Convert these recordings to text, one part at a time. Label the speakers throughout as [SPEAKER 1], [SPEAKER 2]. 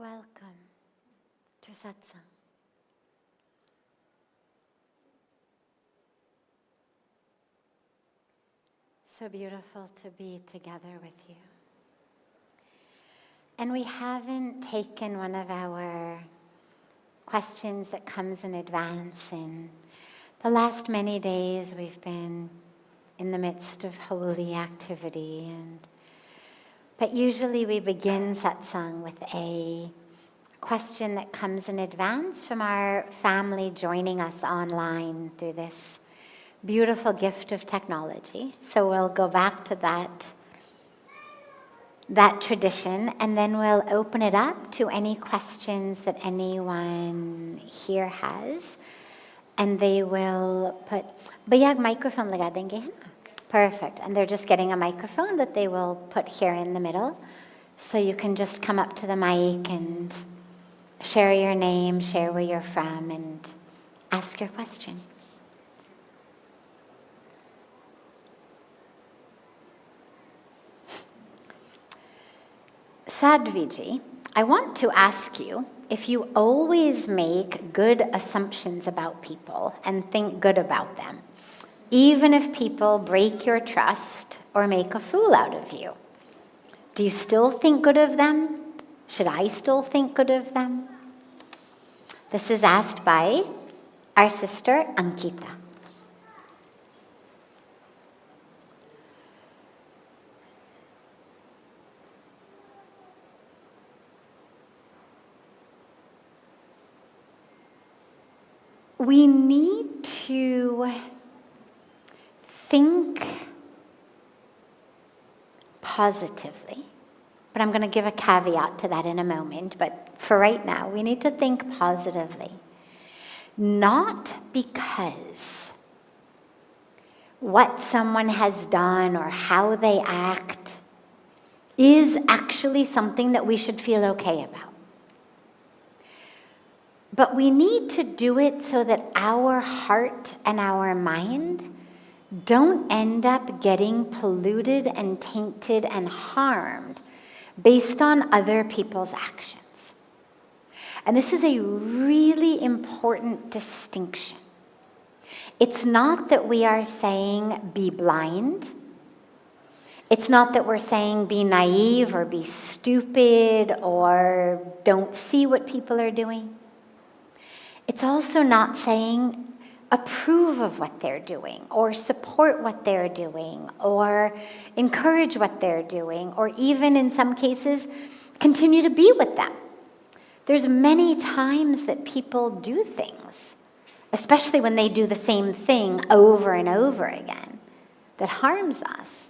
[SPEAKER 1] Welcome to Satsang. So beautiful to be together with you. And we haven't taken one of our questions that comes in advance. In the last many days, we've been in the midst of holy activity, but usually we begin satsang with a question that comes in advance from our family joining us online through this beautiful gift of technology. So we'll go back to that tradition, and then we'll open it up to any questions that anyone here has. And they will put, bayag microphone laga denge hai na? Perfect. And they're just getting a microphone that they will put here in the middle. So you can just come up to the mic and share your name, share where you're from, and ask your question. Sadhviji, I want to ask you if you always make good assumptions about people and think good about them, even if people break your trust or make a fool out of you. Do you still think good of them? Should I still think good of them? This is asked by our sister Ankita. We need to think positively, but I'm going to give a caveat to that in a moment. But for right now, we need to think positively, not because what someone has done or how they act is actually something that we should feel okay about. But we need to do it so that our heart and our mind don't end up getting polluted and tainted and harmed based on other people's actions. And this is a really important distinction. It's not that we are saying be blind. It's not that we're saying be naive or be stupid or don't see what people are doing. It's also not saying approve of what they're doing or support what they're doing or encourage what they're doing or even in some cases continue to be with them. There's many times that people do things, especially when they do the same thing over and over again, that harms us,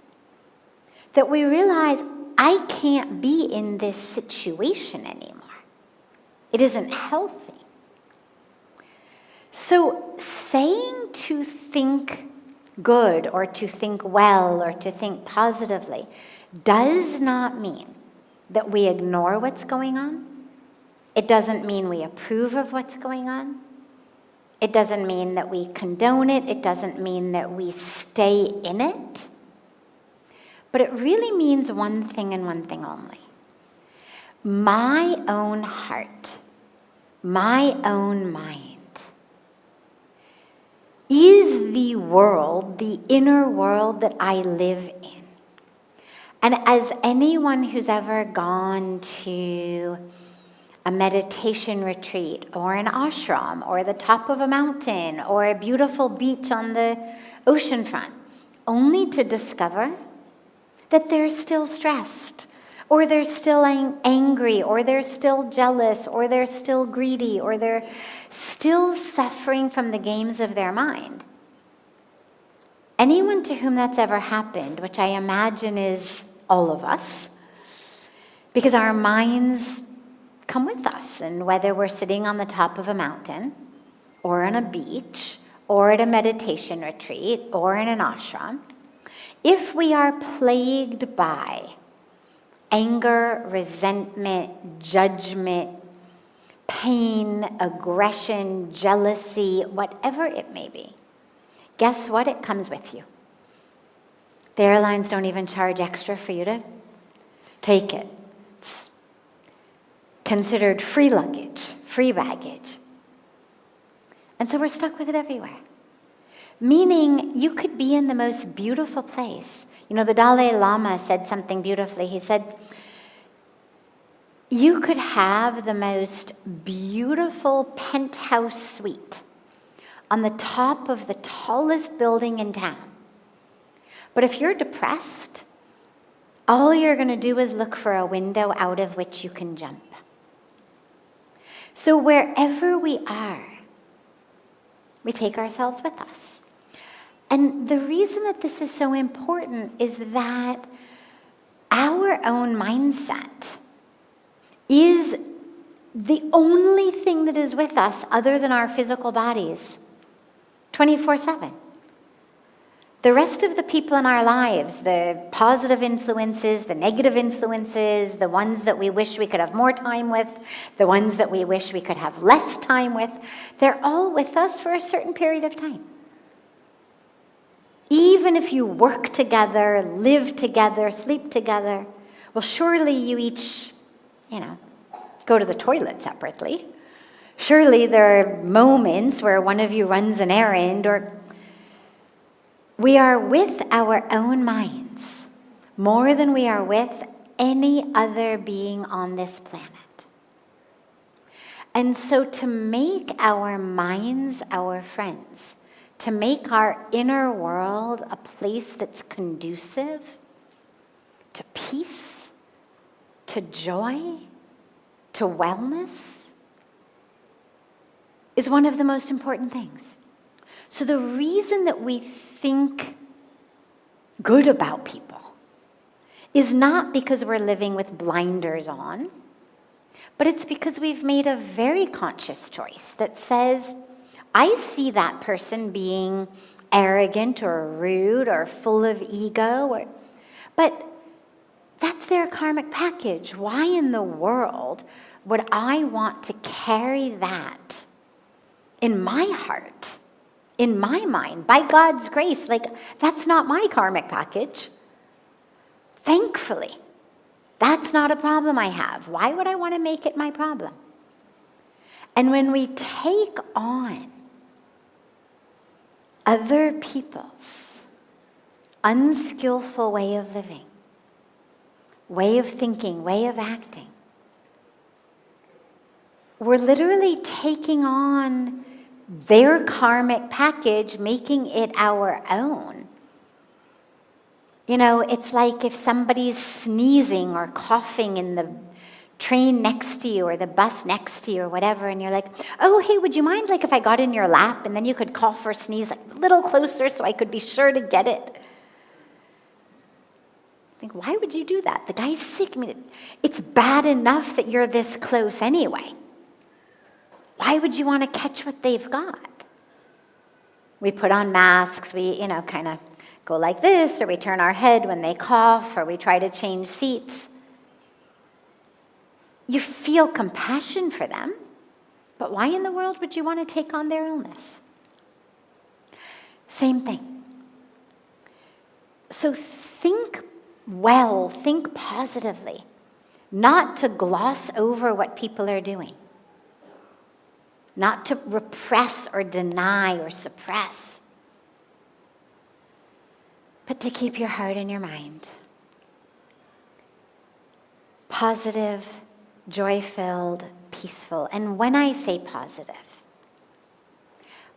[SPEAKER 1] that we realize I can't be in this situation anymore. It isn't healthy. So saying to think good or to think well or to think positively does not mean that we ignore what's going on. It doesn't mean we approve of what's going on. It doesn't mean that we condone it. It doesn't mean that we stay in it. But it really means one thing and one thing only. My own heart, my own mind, is the world, the inner world that I live in. And as anyone who's ever gone to a meditation retreat or an ashram or the top of a mountain or a beautiful beach on the ocean front, only to discover that they're still stressed, or they're still angry, or they're still jealous, or they're still greedy, or they're still suffering from the games of their mind. Anyone to whom that's ever happened, which I imagine is all of us, because our minds come with us, and whether we're sitting on the top of a mountain, or on a beach, or at a meditation retreat, or in an ashram, if we are plagued by anger, resentment, judgment, pain, aggression, jealousy, whatever it may be, guess what? It comes with you. The airlines don't even charge extra for you to take it. considered free luggage, free baggage. And so we're stuck with it everywhere. Meaning you could be in the most beautiful place. You know, the Dalai Lama said something beautifully. He said, you could have the most beautiful penthouse suite on the top of the tallest building in town. But if you're depressed, all you're going to do is look for a window out of which you can jump. So wherever we are, we take ourselves with us. And the reason that this is so important is that our own mindset is the only thing that is with us other than our physical bodies, 24/7. The rest of the people in our lives, the positive influences, the negative influences, the ones that we wish we could have more time with, the ones that we wish we could have less time with, they're all with us for a certain period of time. Even if you work together, live together, sleep together, well, surely you each, go to the toilet separately. Surely there are moments where one of you runs an errand, or we are with our own minds more than we are with any other being on this planet. And so to make our minds our friends, to make our inner world a place that's conducive to peace, to joy, to wellness, is one of the most important things. So the reason that we think good about people is not because we're living with blinders on, but it's because we've made a very conscious choice that says, I see that person being arrogant or rude or full of ego, but that's their karmic package. Why in the world would I want to carry that in my heart, in my mind, by God's grace? That's not my karmic package. Thankfully, that's not a problem I have. Why would I want to make it my problem? And when we take on other people's unskillful way of living, way of thinking, way of acting, we're literally taking on their karmic package, making it our own. It's like if somebody's sneezing or coughing in the train next to you or the bus next to you or whatever, and you're like, oh, hey, would you mind if I got in your lap and then you could cough or sneeze a little closer so I could be sure to get it? Why would you do that? The guy's sick. It's bad enough that you're this close anyway. Why would you want to catch what they've got? We put on masks, we, kind of go like this, or we turn our head when they cough, or we try to change seats. You feel compassion for them, but why in the world would you want to take on their illness? Same thing. So think well, think positively, not to gloss over what people are doing, not to repress or deny or suppress, but to keep your heart and your mind positive, joy-filled, peaceful. And when I say positive,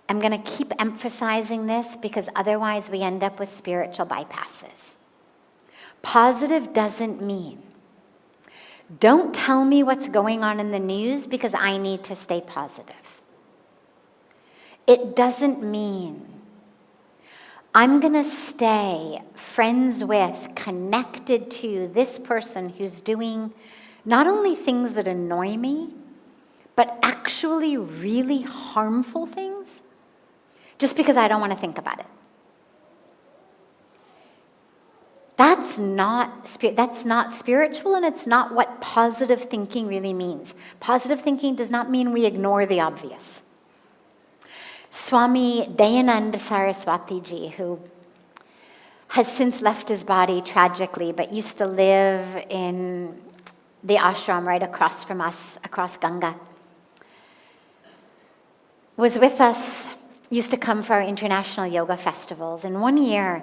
[SPEAKER 1] I'm going to keep emphasizing this because otherwise we end up with spiritual bypasses. Positive doesn't mean, don't tell me what's going on in the news because I need to stay positive. It doesn't mean I'm going to stay friends with, connected to this person who's doing not only things that annoy me, but actually really harmful things, just because I don't want to think about it. That's not spiritual, and it's not what positive thinking really means. Positive thinking does not mean we ignore the obvious. Swami Dayananda Saraswati-ji, who has since left his body tragically, but used to live in the ashram right across from us, across Ganga, was with us, used to come for our international yoga festivals. And one year,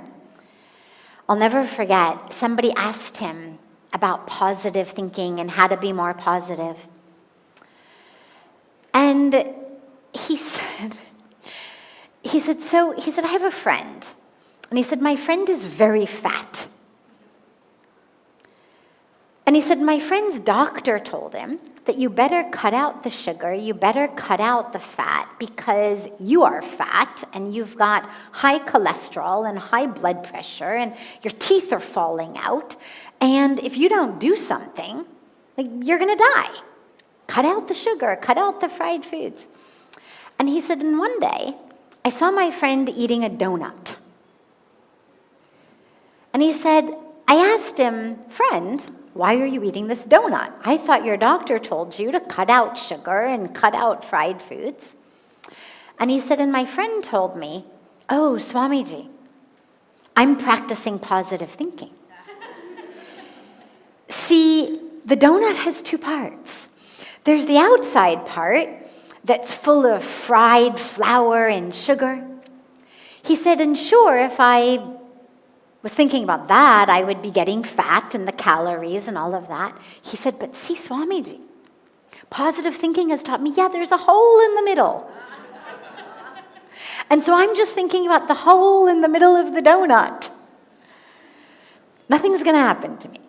[SPEAKER 1] I'll never forget, somebody asked him about positive thinking and how to be more positive. And he said, I have a friend. And he said, my friend is very fat. And he said, my friend's doctor told him that you better cut out the sugar, you better cut out the fat, because you are fat and you've got high cholesterol and high blood pressure and your teeth are falling out. And if you don't do something, you're going to die. Cut out the sugar, cut out the fried foods. And he said, and one day, I saw my friend eating a donut. And he said, I asked him, friend, why are you eating this donut? I thought your doctor told you to cut out sugar and cut out fried foods. And he said, and my friend told me, oh, Swamiji, I'm practicing positive thinking. See, the donut has two parts. There's the outside part that's full of fried flour and sugar. He said, and sure, if I was thinking about that, I would be getting fat and the calories and all of that. He said, but see, Swamiji, positive thinking has taught me, there's a hole in the middle. And so I'm just thinking about the hole in the middle of the donut. Nothing's going to happen to me.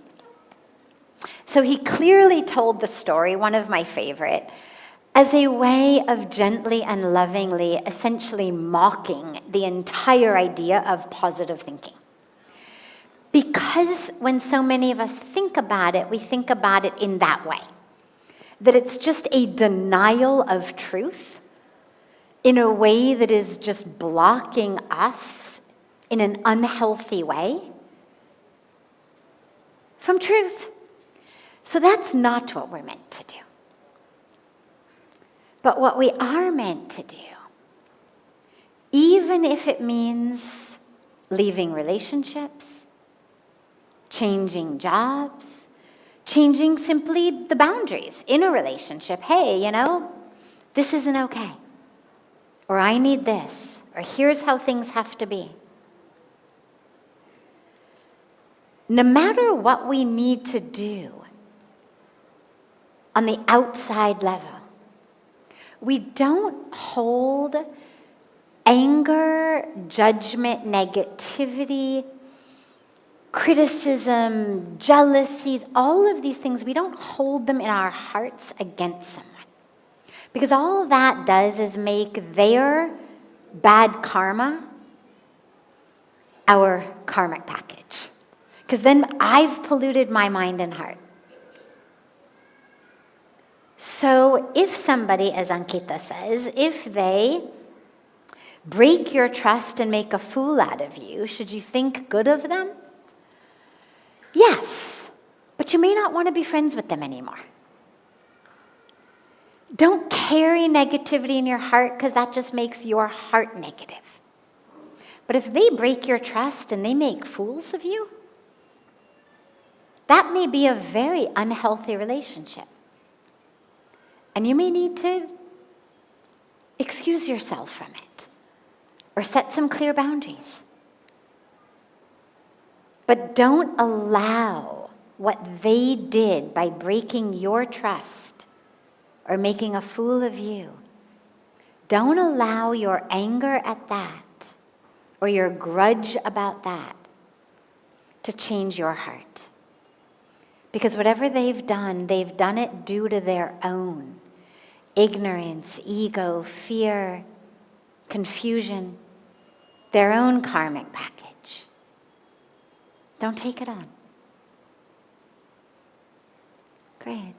[SPEAKER 1] So he clearly told the story, one of my favorite, as a way of gently and lovingly essentially mocking the entire idea of positive thinking. Because when so many of us think about it, we think about it in that way. That it's just a denial of truth in a way that is just blocking us in an unhealthy way from truth. So that's not what we're meant to do. But what we are meant to do, even if it means leaving relationships, changing jobs, changing simply the boundaries in a relationship. Hey, this isn't okay. Or I need this. Or here's how things have to be. No matter what we need to do on the outside level, we don't hold anger, judgment, negativity, criticism, jealousies, all of these things, we don't hold them in our hearts against someone. Because all that does is make their bad karma our karmic package. Because then I've polluted my mind and heart. So if somebody, as Ankita says, if they break your trust and make a fool out of you, should you think good of them? Yes, but you may not want to be friends with them anymore. Don't carry negativity in your heart, because that just makes your heart negative. But if they break your trust and they make fools of you, that may be a very unhealthy relationship. And you may need to excuse yourself from it or set some clear boundaries. But don't allow what they did by breaking your trust or making a fool of you. Don't allow your anger at that or your grudge about that to change your heart. Because whatever they've done it due to their own ignorance, ego, fear, confusion, their own karmic package. Don't take it on. Great.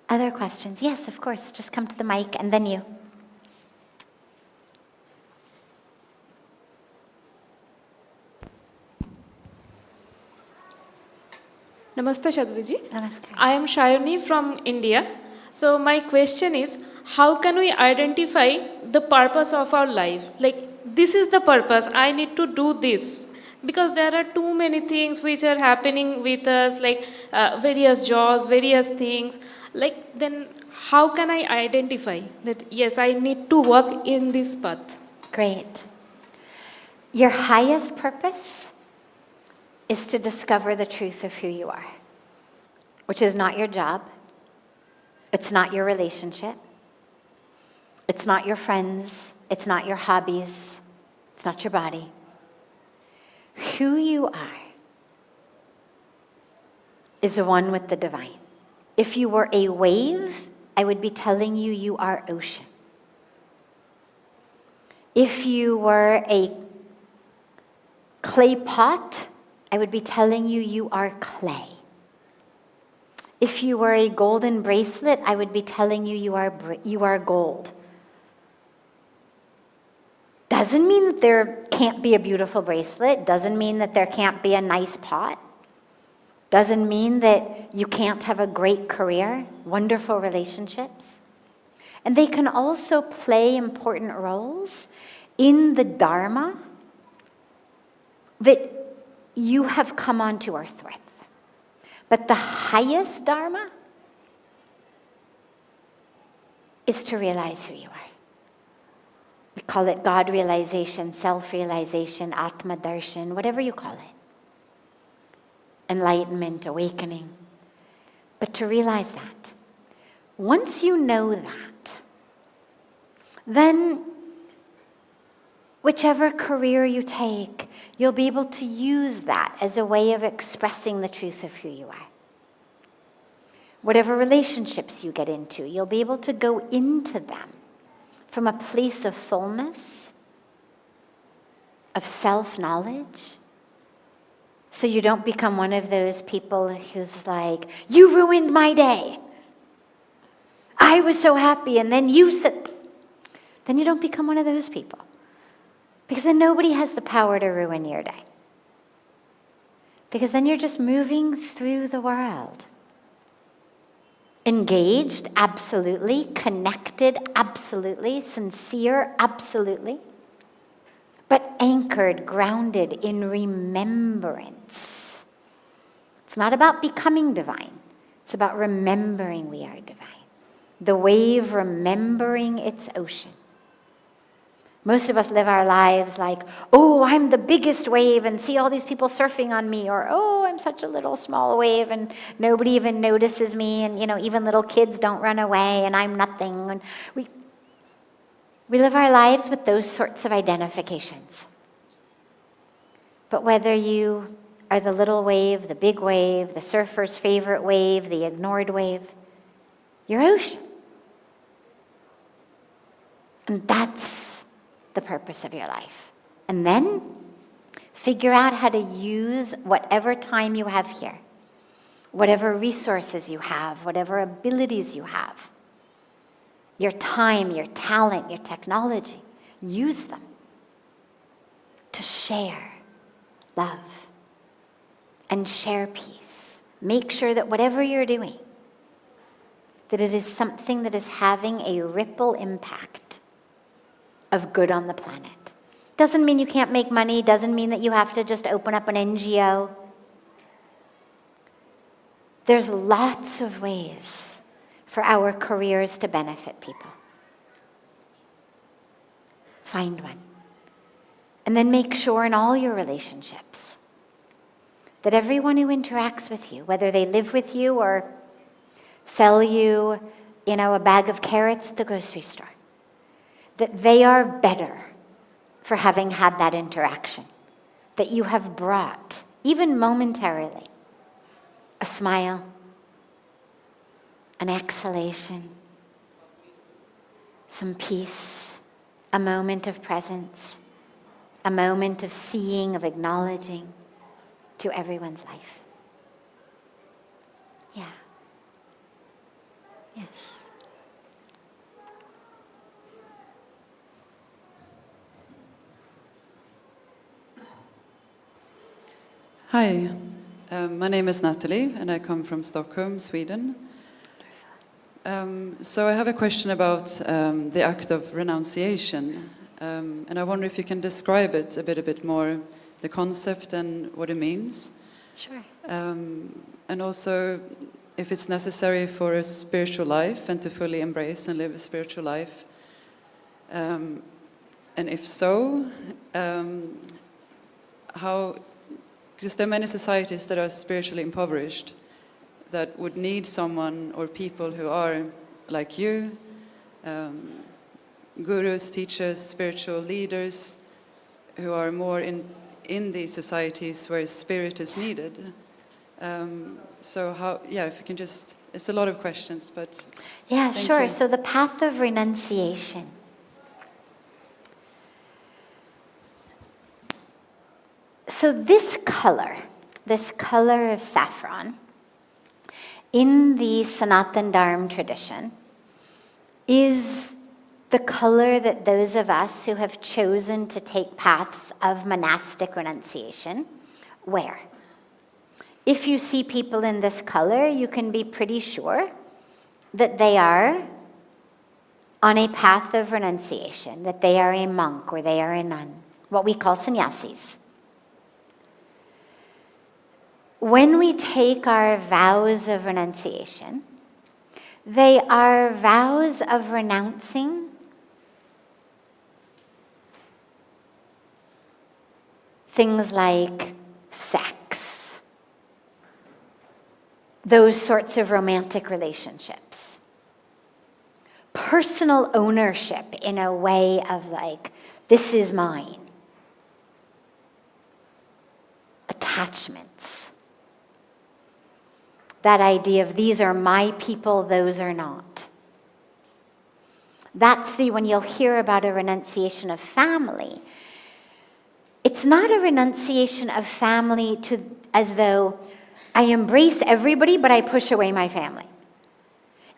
[SPEAKER 1] Other questions? Yes, of course. Just come to the mic and then you.
[SPEAKER 2] Namaste, Sadhviji.
[SPEAKER 1] Namaskar.
[SPEAKER 2] I am Shayoni from India. So my question is, how can we identify the purpose of our life? Like, this is the purpose, I need to do this. because there are too many things which are happening with us, like various jobs, various things. Like, then how can I identify that, yes, I need to work in this path?
[SPEAKER 1] Great. Your highest purpose is to discover the truth of who you are, which is not your job. It's not your relationship. It's not your friends. It's not your hobbies. It's not your body. Who you are is one with the divine. If you were a wave, I would be telling you you are ocean. If you were a clay pot, I would be telling you you are clay. If you were a golden bracelet, I would be telling you you are gold. Doesn't mean that there can't be a beautiful bracelet. Doesn't mean that there can't be a nice pot. Doesn't mean that you can't have a great career, wonderful relationships. And they can also play important roles in the Dharma that you have come onto earth with. But the highest Dharma is to realize who you are. We call it God realization, self-realization, Atma Darshan, whatever you call it. Enlightenment, awakening. But to realize that. Once you know that, then whichever career you take, you'll be able to use that as a way of expressing the truth of who you are. Whatever relationships you get into, you'll be able to go into them from a place of fullness, of self-knowledge, so you don't become one of those people who's like, you ruined my day. I was so happy, and then you said, then you don't become one of those people. Because then nobody has the power to ruin your day. Because then you're just moving through the world. Engaged, absolutely. Connected, absolutely. Sincere, absolutely. But anchored, grounded in remembrance. It's not about becoming divine. It's about remembering we are divine. The wave remembering its ocean. Most of us live our lives like, oh, I'm the biggest wave and see all these people surfing on me, or oh, I'm such a little small wave and nobody even notices me, and even little kids don't run away and I'm nothing. And we live our lives with those sorts of identifications. But whether you are the little wave, the big wave, the surfer's favorite wave, the ignored wave, you're ocean. And that's the purpose of your life. And then figure out how to use whatever time you have here, whatever resources you have, whatever abilities you have, your time, your talent, your technology, use them to share love and share peace. Make sure that whatever you're doing, that it is something that is having a ripple impact of good on the planet. Doesn't mean you can't make money, doesn't mean that you have to just open up an NGO. There's lots of ways for our careers to benefit people. Find one. And then make sure in all your relationships that everyone who interacts with you, whether they live with you or sell you, a bag of carrots at the grocery store, that they are better for having had that interaction, that you have brought, even momentarily, a smile, an exhalation, some peace, a moment of presence, a moment of seeing, of acknowledging to everyone's life. Yeah. Yes.
[SPEAKER 3] Hi, my name is Natalie and I come from Stockholm, Sweden. So I have a question about the act of renunciation, and I wonder if you can describe it a bit more the concept and what it means.
[SPEAKER 1] Sure.
[SPEAKER 3] And also, if it's necessary for a spiritual life and to fully embrace and live a spiritual life. And if so, how, because there are many societies that are spiritually impoverished that would need someone or people who are like you, gurus, teachers, spiritual leaders, who are more in these societies where spirit is needed. So how, if you can just, it's a lot of questions, but
[SPEAKER 1] Yeah,
[SPEAKER 3] thank
[SPEAKER 1] sure.
[SPEAKER 3] you.
[SPEAKER 1] So the path of renunciation. So this color of saffron, in the Sanatan Dharma tradition, is the color that those of us who have chosen to take paths of monastic renunciation wear. If you see people in this color, you can be pretty sure that they are on a path of renunciation, that they are a monk or they are a nun, what we call sannyasis. When we take our vows of renunciation, they are vows of renouncing things like sex, those sorts of romantic relationships, personal ownership in a way of like, this is mine, attachments. That idea of these are my people, those are not. That's when you'll hear about a renunciation of family. It's not a renunciation of family as though I embrace everybody, but I push away my family.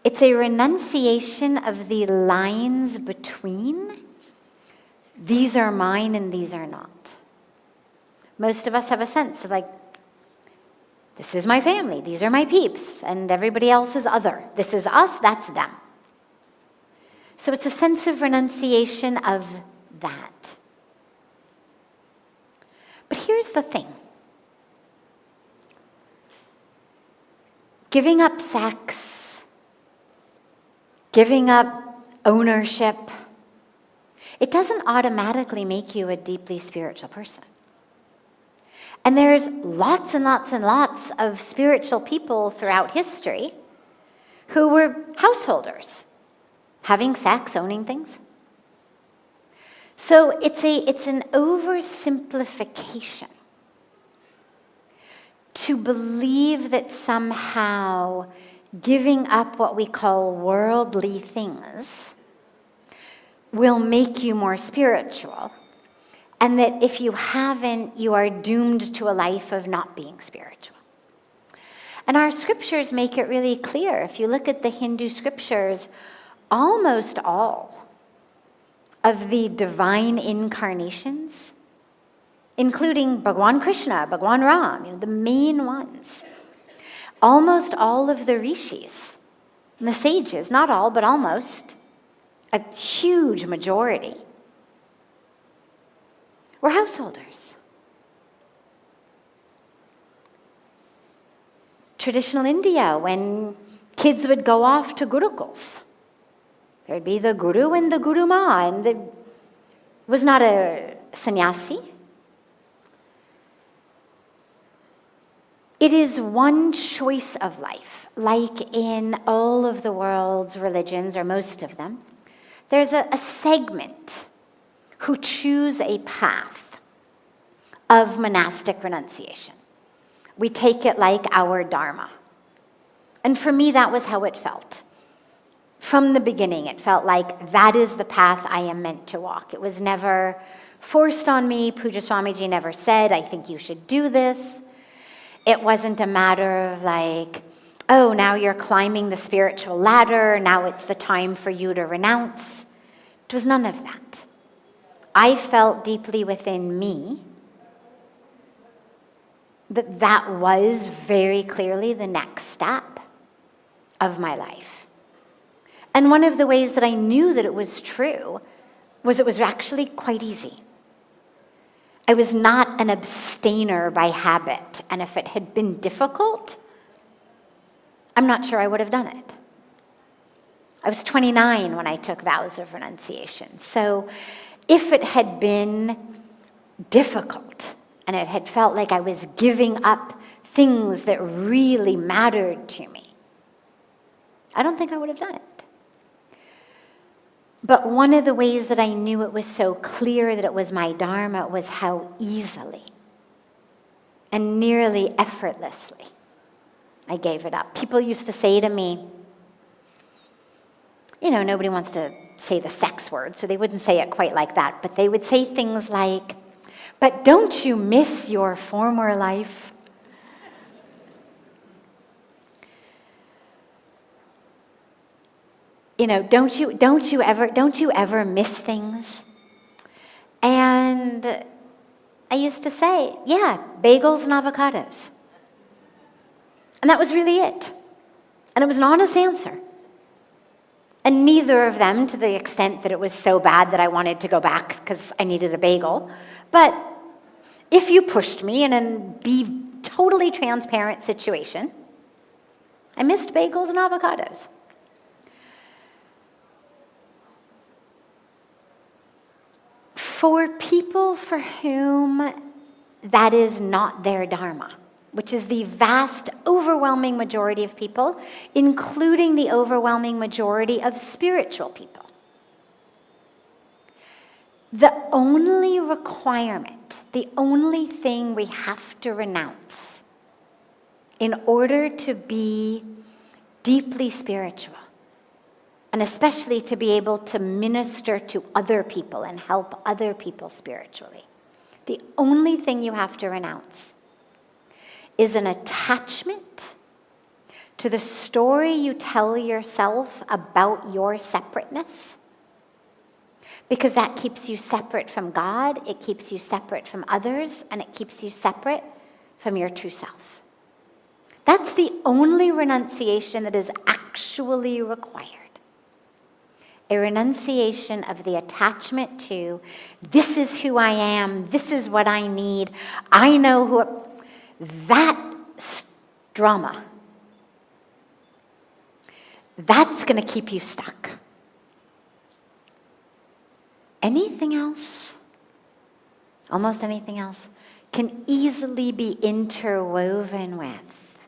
[SPEAKER 1] It's a renunciation of the lines between these are mine and these are not. Most of us have a sense of like, this is my family, these are my peeps, and everybody else is other. This is us, that's them. So it's a sense of renunciation of that. But here's the thing. Giving up sex, giving up ownership, it doesn't automatically make you a deeply spiritual person. And there's lots and lots and lots of spiritual people throughout history who were householders, having sex, owning things. So it's an oversimplification to believe that somehow giving up what we call worldly things will make you more spiritual. And that if you haven't, you are doomed to a life of not being spiritual. And our scriptures make it really clear. If you look at the Hindu scriptures, almost all of the divine incarnations, including Bhagwan Krishna, Bhagwan Ram, the main ones, almost all of the rishis, and the sages, not all, but almost, a huge majority, were householders. Traditional India, when kids would go off to gurukuls, there'd be the guru and the guruma, and it was not a sannyasi. It is one choice of life, like in all of the world's religions, or most of them. There's a segment who choose a path of monastic renunciation. We take it like our dharma. And for me, that was how it felt. From the beginning, it felt like that is the path I am meant to walk. It was never forced on me. Puja Swamiji never said, I think you should do this. It wasn't a matter of like, oh, now you're climbing the spiritual ladder, now it's the time for you to renounce. It was none of that. I felt deeply within me that that was very clearly the next step of my life. And one of the ways that I knew that it was true was it was actually quite easy. I was not an abstainer by habit. And if it had been difficult, I'm not sure I would have done it. I was 29 when I took vows of renunciation. So if it had been difficult and it had felt like I was giving up things that really mattered to me, I don't think I would have done it. But one of the ways that I knew it was so clear that it was my Dharma was how easily and nearly effortlessly I gave it up. People used to say to me, you know, nobody wants to say the sex word, so they wouldn't say it quite like that, but they would say things like, but don't you miss your former life? You know, don't you ever miss things? And I used to say, yeah, bagels and avocados. And that was really it. And it was an honest answer. And neither of them to the extent that it was so bad that I wanted to go back because I needed a bagel. But if you pushed me in a totally transparent situation, I missed bagels and avocados. For people for whom that is not their Dharma, which is the vast, overwhelming majority of people, including the overwhelming majority of spiritual people. The only requirement, the only thing we have to renounce in order to be deeply spiritual, and especially to be able to minister to other people and help other people spiritually, the only thing you have to renounce is an attachment to the story you tell yourself about your separateness, because that keeps you separate from God, it keeps you separate from others, and it keeps you separate from your true self. That's the only renunciation that is actually required. A renunciation of the attachment to, this is who I am, this is what I need, I know who... That drama, that's going to keep you stuck. Anything else, almost anything else, can easily be interwoven with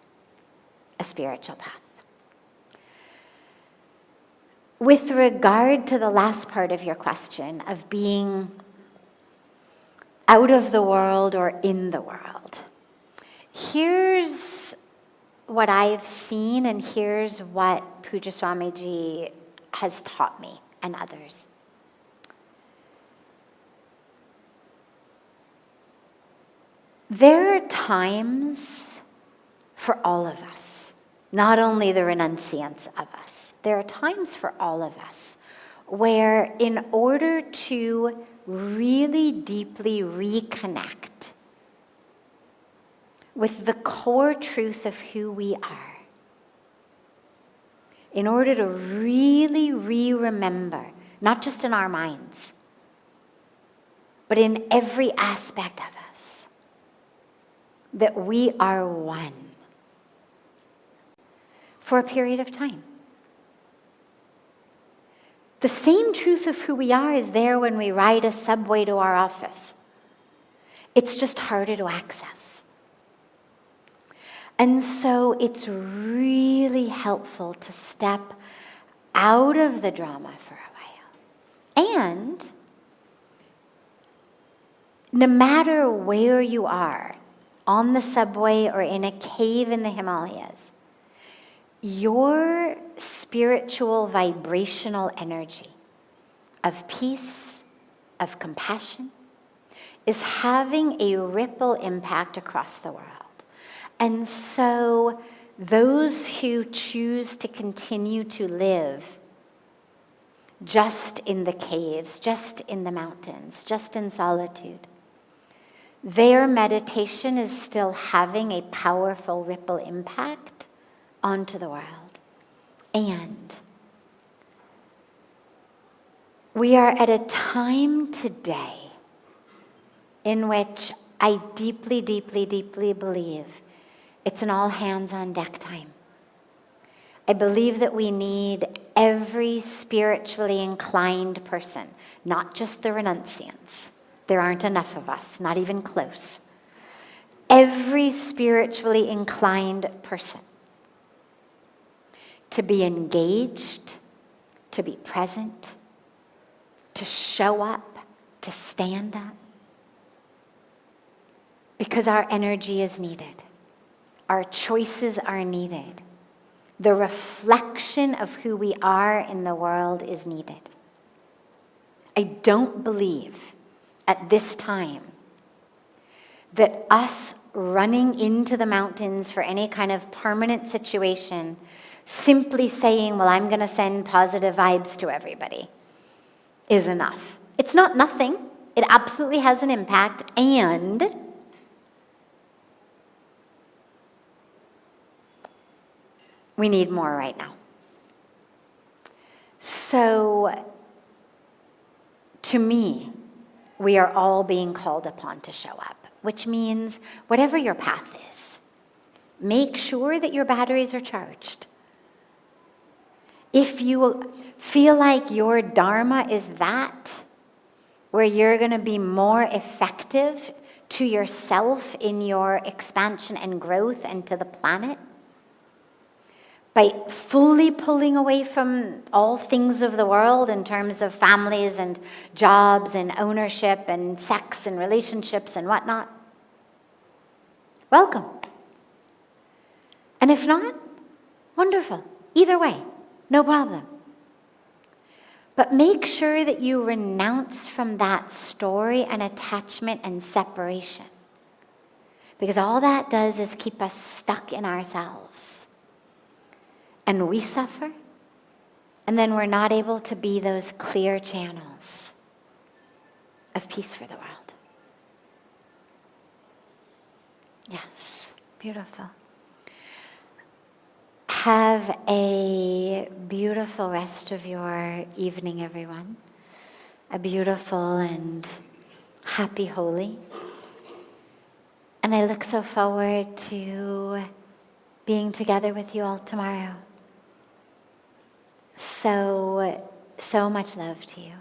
[SPEAKER 1] a spiritual path. With regard to the last part of your question of being out of the world or in the world, here's what I've seen, and here's what Puja Swamiji has taught me and others. There are times for all of us, not only the renunciants of us. There are times for all of us where, in order to really deeply reconnect with the core truth of who we are, in order to really re-remember, not just in our minds, but in every aspect of us, that we are one for a period of time. The same truth of who we are is there when we ride a subway to our office. It's just harder to access. And so it's really helpful to step out of the drama for a while. And no matter where you are, on the subway or in a cave in the Himalayas, your spiritual vibrational energy of peace, of compassion, is having a ripple impact across the world. And so those who choose to continue to live just in the caves, just in the mountains, just in solitude, their meditation is still having a powerful ripple impact onto the world. And we are at a time today in which I deeply, deeply, deeply believe it's an all hands on deck time. I believe that we need every spiritually inclined person, not just the renunciants. There aren't enough of us, not even close. Every spiritually inclined person to be engaged, to be present, to show up, to stand up. Because our energy is needed. Our choices are needed. The reflection of who we are in the world is needed. I don't believe at this time that us running into the mountains for any kind of permanent situation, simply saying, well, I'm going to send positive vibes to everybody, is enough. It's not nothing. It absolutely has an impact, and we need more right now. So, to me, we are all being called upon to show up, which means whatever your path is, make sure that your batteries are charged. If you feel like your dharma is that, where you're going to be more effective to yourself in your expansion and growth and to the planet, by fully pulling away from all things of the world in terms of families and jobs and ownership and sex and relationships and whatnot, welcome. And if not, wonderful. Either way, no problem. But make sure that you renounce from that story and attachment and separation. Because all that does is keep us stuck in ourselves. And we suffer, and then we're not able to be those clear channels of peace for the world. Yes, beautiful. Have a beautiful rest of your evening, everyone. A beautiful and happy Holi. And I look so forward to being together with you all tomorrow. So much love to you.